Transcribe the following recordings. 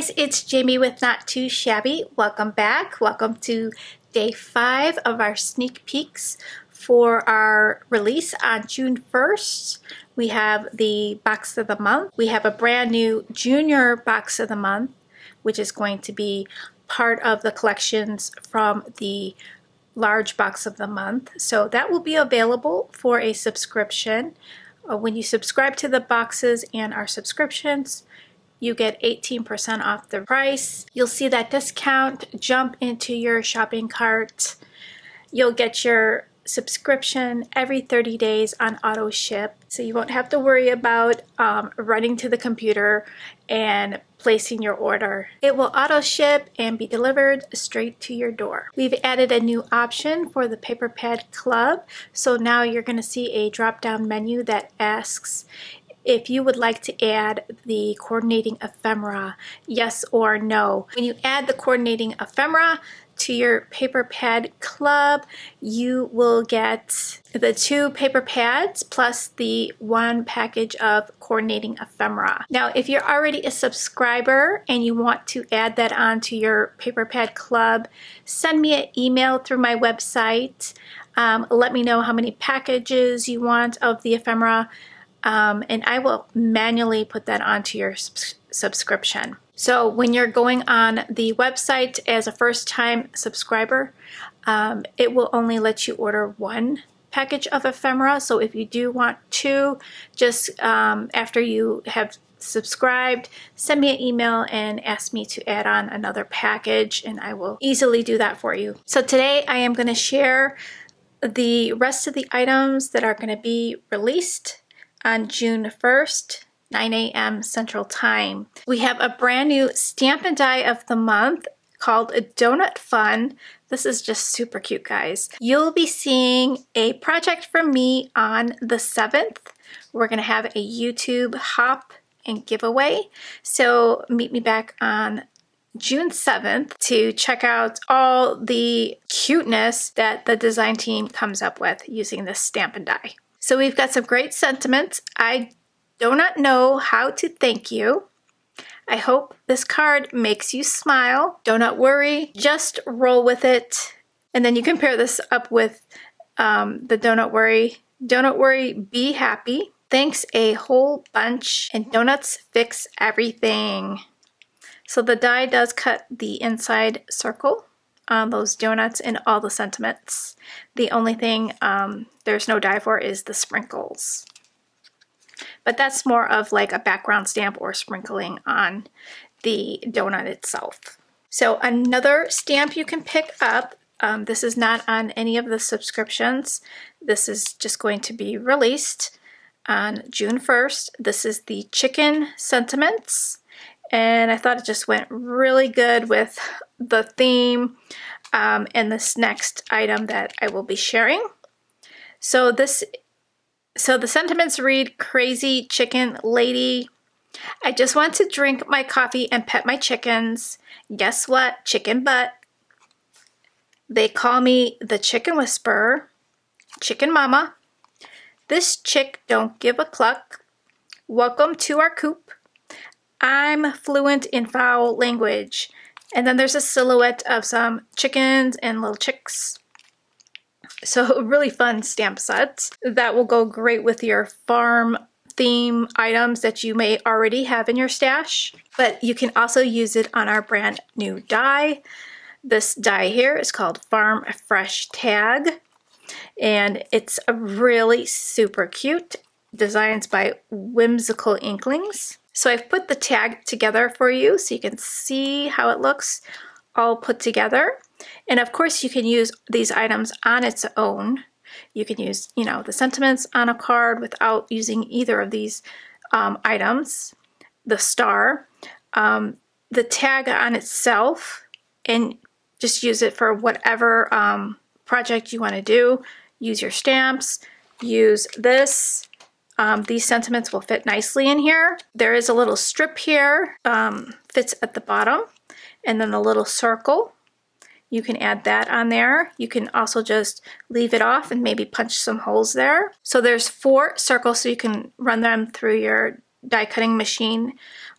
guys, it's Jamie with Not Too Shabby. Welcome back. Welcome to day 5 of our sneak peeks for our release on June 1st. We have the box of the month. We have a brand new junior box of the month, which is going to be part of the collections from the large box of the month. So that will be available for a subscription. When you subscribe to the boxes and our subscriptions, you get 18% off the price. You'll see that discount jump into your shopping cart. You'll get your subscription every 30 days on auto ship, so you won't have to worry about running to the computer and placing your order. It will auto ship and be delivered straight to your door. We've added a new option for the Paper Pad Club, so now you're going to see a drop-down menu that asks if you would like to add the coordinating ephemera, yes or no. When you add the coordinating ephemera to your Paper Pad Club, you will get the 2 paper pads plus the 1 package of coordinating ephemera. Now, if you're already a subscriber and you want to add that onto your Paper Pad Club, send me an email through my website. Let me know how many packages you want of the ephemera. And I will manually put that onto your subscription. So when you're going on the website as a first-time subscriber, it will only let you order 1 package of ephemera. So if you do want 2, just after you have subscribed, send me an email and ask me to add on another package, and I will easily do that for you. So today I am going to share the rest of the items that are going to be released on June 1st, 9 a.m. Central Time. We have a brand new stamp and die of the month called Donut Fun. This is just super cute, guys. You'll be seeing a project from me on the 7th. We're gonna have a YouTube hop and giveaway. So meet me back on June 7th to check out all the cuteness that the design team comes up with using this stamp and die. So we've got some great sentiments. I do not know how to thank you. I hope this card makes you smile. Do not worry, just roll with it. And then you can pair this up with the Don't Worry. Don't worry, be happy. Thanks a whole bunch, and donuts fix everything. So the die does cut the inside circle on those donuts and all the sentiments. The only thing there's no die for is the sprinkles. But that's more of like a background stamp or sprinkling on the donut itself. So another stamp you can pick up, this is not on any of the subscriptions. This is just going to be released on June 1st. This is the Chicken Sentiments. And I thought it just went really good with the theme and this next item that I will be sharing. So the sentiments read, Crazy Chicken Lady. I just want to drink my coffee and pet my chickens. Guess what? Chicken butt. They call me the Chicken Whisperer. Chicken Mama. This chick don't give a cluck. Welcome to our coop. I'm fluent in foul language. And then there's a silhouette of some chickens and little chicks. So a really fun stamp set that will go great with your farm theme items that you may already have in your stash. But you can also use it on our brand new die. This die here is called Farm Fresh Tag. And it's a really super cute. Designs by Whimsical Inklings. So I've put the tag together for you so you can see how it looks all put together. And of course you can use these items on its own. You can use, the sentiments on a card without using either of these items. The star, the tag on itself, and just use it for whatever project you want to do. Use your stamps, use this. These sentiments will fit nicely in here. There is a little strip here, fits at the bottom, and then the little circle. You can add that on there. You can also just leave it off and maybe punch some holes there. So there's 4 circles, so you can run them through your die cutting machine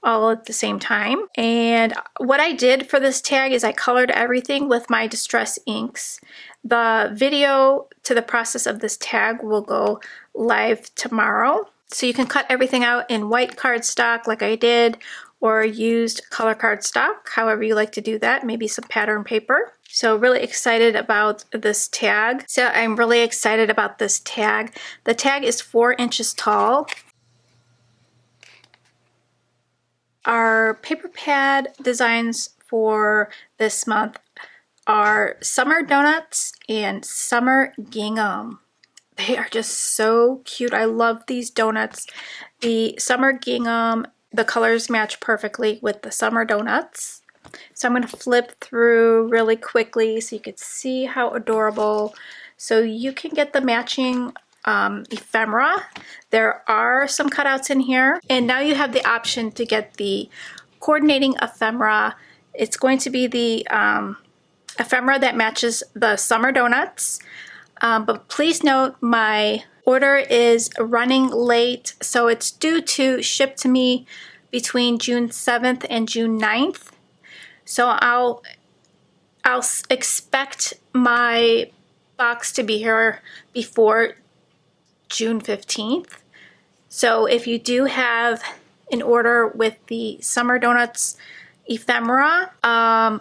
all at the same time. And what I did for this tag is I colored everything with my Distress inks. The video to the process of this tag will go live tomorrow. So you can cut everything out in white cardstock like I did, or used color cardstock, however you like to do that, maybe some pattern paper. So really excited about this tag. So I'm really excited about this tag. The tag is 4 inches tall. Our paper pad designs for this month are Summer Donuts and Summer Gingham. They are just so cute. I love these donuts. The Summer Gingham, the colors match perfectly with the Summer Donuts. So I'm going to flip through really quickly so you can see how adorable. So you can get the matching ephemera. There are some cutouts in here, and now you have the option to get the coordinating ephemera. It's going to be the ephemera that matches the Summer Donuts, but please note my order is running late, so it's due to ship to me between June 7th and June 9th. So I'll expect my box to be here before June 15th. So if you do have an order with the Summer Donuts ephemera,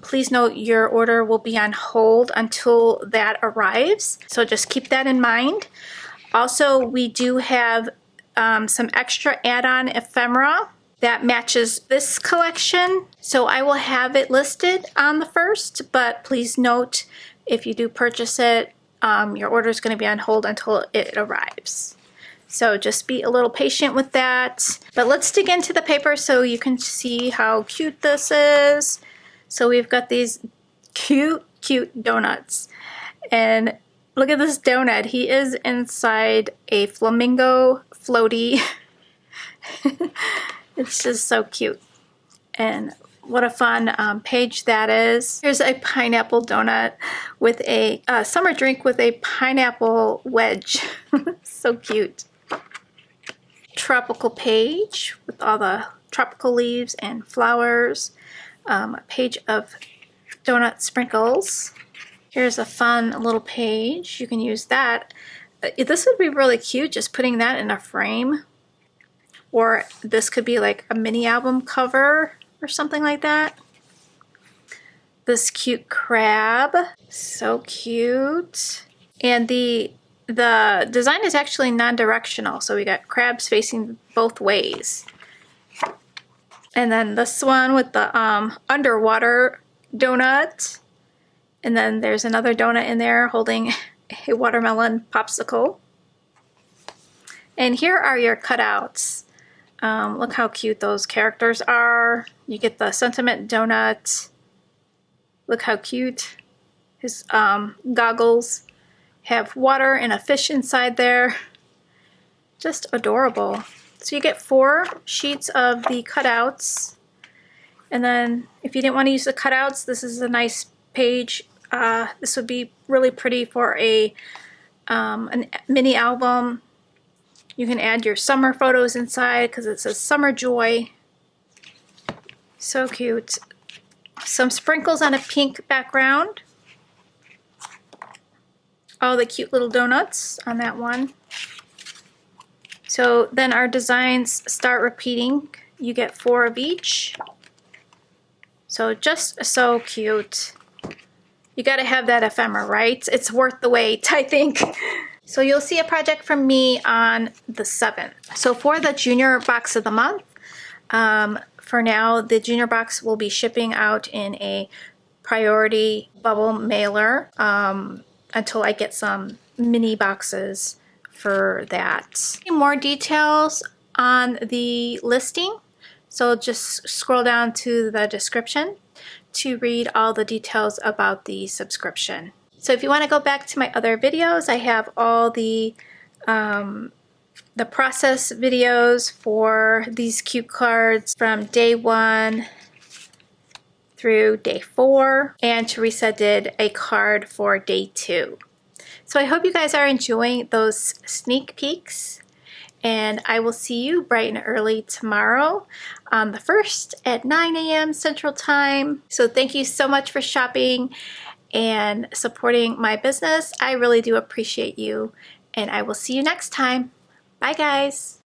please note your order will be on hold until that arrives. So just keep that in mind. Also, we do have some extra add-on ephemera that matches this collection. So I will have it listed on the 1st, but please note if you do purchase it, your order is going to be on hold until it arrives. So just be a little patient with that. But let's dig into the paper so you can see how cute this is. So we've got these cute donuts. And look at this donut. He is inside a flamingo floaty. It's just so cute. And what a fun page that is. Here's a pineapple donut with a summer drink with a pineapple wedge. So cute. Tropical page with all the tropical leaves and flowers. A page of donut sprinkles. Here's a fun little page. You can use that. This would be really cute, just putting that in a frame. Or this could be like a mini album cover or something like that. This cute crab, so cute. And the design is actually non-directional, so we got crabs facing both ways. And then this one with the underwater donut. And then there's another donut in there holding a watermelon popsicle. And here are your cutouts. Look how cute those characters are. You get the sentiment donut. Look how cute. His goggles have water and a fish inside there. Just adorable. So you get 4 sheets of the cutouts. And then if you didn't want to use the cutouts, this is a nice page. This would be really pretty for a mini album. You can add your summer photos inside because it says Summer Joy. So cute. Some sprinkles on a pink background. All the cute little donuts on that one. So then our designs start repeating. You get 4 of each. So just so cute. You gotta have that ephemera, right? It's worth the wait, I think. So you'll see a project from me on the 7th. So for the junior box of the month, for now, the junior box will be shipping out in a priority bubble mailer until I get some mini boxes for that. More details on the listing. So just scroll down to the description to read all the details about the subscription. So if you want to go back to my other videos, I have all the process videos for these cute cards from day 1 through day 4, and Teresa did a card for day 2. So I hope you guys are enjoying those sneak peeks, And I will see you bright and early tomorrow on the 1st at 9 a.m. Central Time. So thank you so much for shopping and supporting my business. I really do appreciate you. And I will see you next time. Bye, guys.